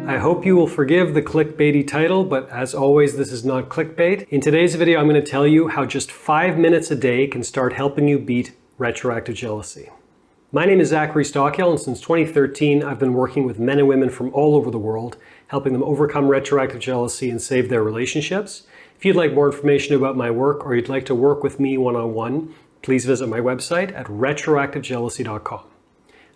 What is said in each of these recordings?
I hope you will forgive the clickbaity title, but as always, this is not clickbait. In today's video, I'm going to tell you how just 5 minutes a day can start helping you beat retroactive jealousy. My name is Zachary Stockill, and since 2013, I've been working with men and women from all over the world, helping them overcome retroactive jealousy and save their relationships. If you'd like more information about my work or you'd like to work with me one-on-one, please visit my website at retroactivejealousy.com.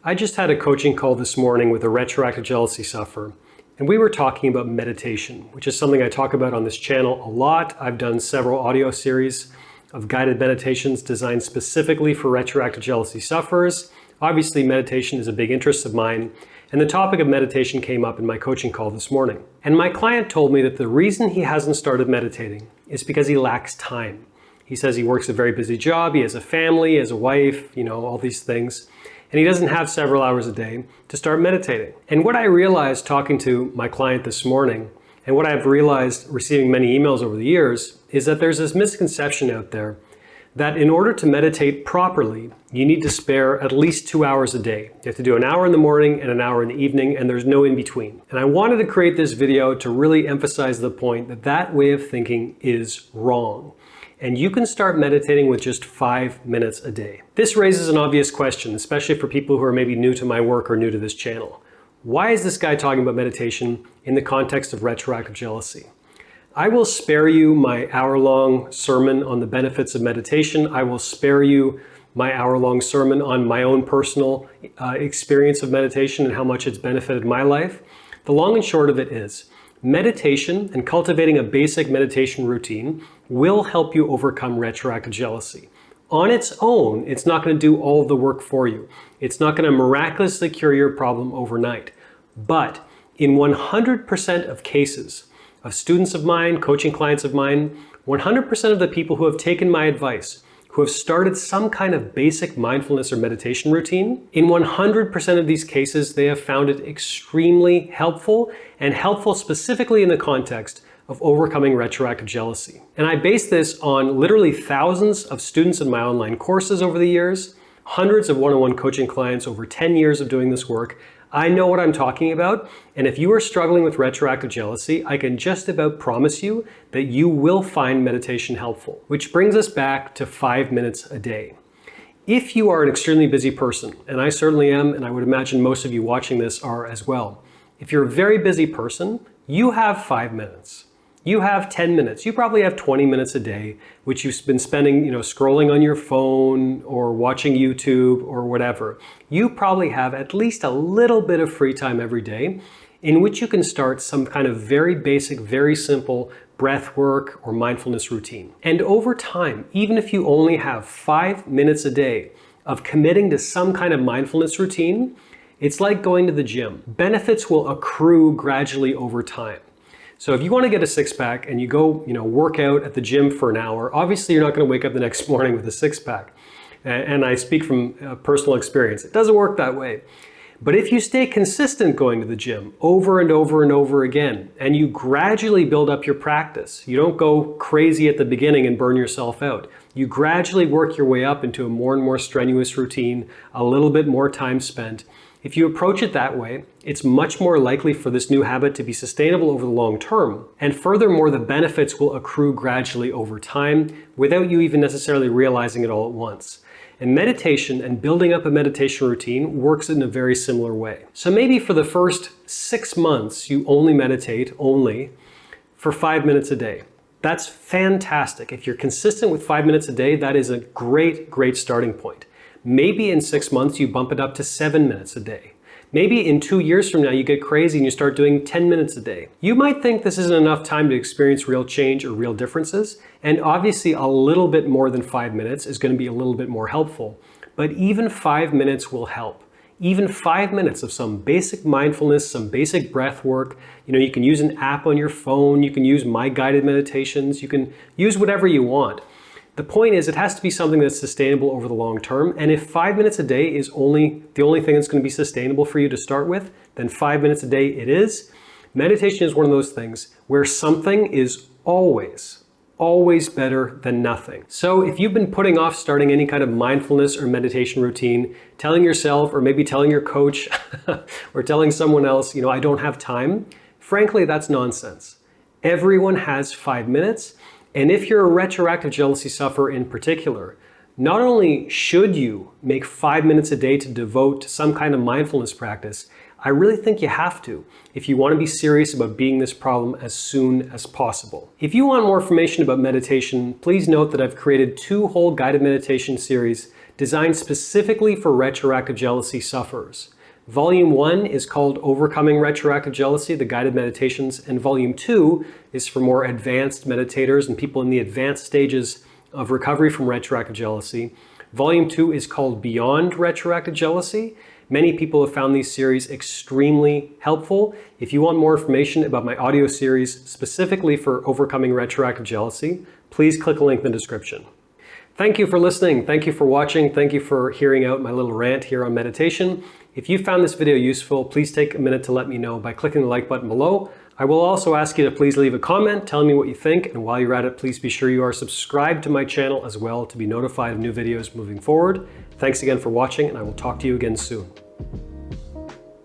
I just had a coaching call this morning with a retroactive jealousy sufferer, and we were talking about meditation, which is something I talk about on this channel a lot. I've done several audio series of guided meditations designed specifically for retroactive jealousy sufferers. Obviously, meditation is a big interest of mine, and the topic of meditation came up in my coaching call this morning. And my client told me that the reason he hasn't started meditating is because he lacks time. He says he works a very busy job, he has a family, he has a wife, all these things, and he doesn't have several hours a day to start meditating. And what I realized talking to my client this morning, and what I've realized receiving many emails over the years, is that there's this misconception out there that in order to meditate properly, you need to spare at least 2 hours a day. You have to do an hour in the morning and an hour in the evening, and there's no in between. And I wanted to create this video to really emphasize the point that that way of thinking is wrong. And you can start meditating with just 5 minutes a day. This raises an obvious question, especially for people who are maybe new to my work or new to this channel. Why is this guy talking about meditation in the context of retroactive jealousy? I will spare you my hour-long sermon on the benefits of meditation. I will spare you my hour-long sermon on my own personal experience of meditation and how much it's benefited my life. The long and short of it is, meditation and cultivating a basic meditation routine will help you overcome retroactive jealousy. On its own, it's not going to do all of the work for you. It's not going to miraculously cure your problem overnight. But in 100% of cases, of students of mine, coaching clients of mine, 100% of the people who have taken my advice, who have started some kind of basic mindfulness or meditation routine, in 100% of these cases, they have found it extremely helpful, and helpful specifically in the context of overcoming retroactive jealousy. And I base this on literally thousands of students in my online courses over the years, hundreds of one-on-one coaching clients over 10 years of doing this work. I know what I'm talking about, and if you are struggling with retroactive jealousy, I can just about promise you that you will find meditation helpful. Which brings us back to 5 minutes a day. If you are an extremely busy person, and I certainly am, and I would imagine most of you watching this are as well, if you're a very busy person, you have 5 minutes. You have 10 minutes. You probably have 20 minutes a day, which you've been spending, scrolling on your phone or watching YouTube or whatever. You probably have at least a little bit of free time every day in which you can start some kind of very basic, very simple breath work or mindfulness routine. And over time, even if you only have 5 minutes a day of committing to some kind of mindfulness routine, it's like going to the gym. Benefits will accrue gradually over time. So if you want to get a six-pack and you go, work out at the gym for an hour, obviously you're not going to wake up the next morning with a six-pack. And I speak from personal experience. It doesn't work that way. But if you stay consistent going to the gym over and over and over again, and you gradually build up your practice, you don't go crazy at the beginning and burn yourself out. You gradually work your way up into a more and more strenuous routine, a little bit more time spent. If you approach it that way, it's much more likely for this new habit to be sustainable over the long term. And furthermore, the benefits will accrue gradually over time without you even necessarily realizing it all at once. And meditation and building up a meditation routine works in a very similar way. So maybe for the first 6 months, you only meditate for 5 minutes a day. That's fantastic. If you're consistent with 5 minutes a day, that is a great, great starting point. Maybe in 6 months, you bump it up to 7 minutes a day. Maybe in 2 years from now, you get crazy and you start doing 10 minutes a day. You might think this isn't enough time to experience real change or real differences, and obviously a little bit more than 5 minutes is going to be a little bit more helpful. But even 5 minutes will help. Even 5 minutes of some basic mindfulness, some basic breath work. You can use an app on your phone, you can use my guided meditations, you can use whatever you want. The point is, it has to be something that's sustainable over the long term. And if 5 minutes a day is the only thing that's going to be sustainable for you to start with, then 5 minutes a day it is. Meditation is one of those things where something is always always better than nothing. So if you've been putting off starting any kind of mindfulness or meditation routine, telling yourself or maybe telling your coach or telling someone else, I don't have time, frankly, that's nonsense. Everyone has 5 minutes. And if you're a retroactive jealousy sufferer in particular, not only should you make 5 minutes a day to devote to some kind of mindfulness practice, I really think you have to if you want to be serious about beating this problem as soon as possible. If you want more information about meditation, please note that I've created 2 whole guided meditation series designed specifically for retroactive jealousy sufferers. Volume 1 is called Overcoming Retroactive Jealousy, the guided meditations, and Volume 2 is for more advanced meditators and people in the advanced stages of recovery from retroactive jealousy. Volume 2 is called Beyond Retroactive Jealousy. Many people have found these series extremely helpful. If you want more information about my audio series specifically for overcoming retroactive jealousy, please click a link in the description. Thank you for listening. Thank you for watching. Thank you for hearing out my little rant here on meditation. If you found this video useful, please take a minute to let me know by clicking the like button below. I will also ask you to please leave a comment telling me what you think, and while you're at it, please be sure you are subscribed to my channel as well to be notified of new videos moving forward. Thanks again for watching, and I will talk to you again soon.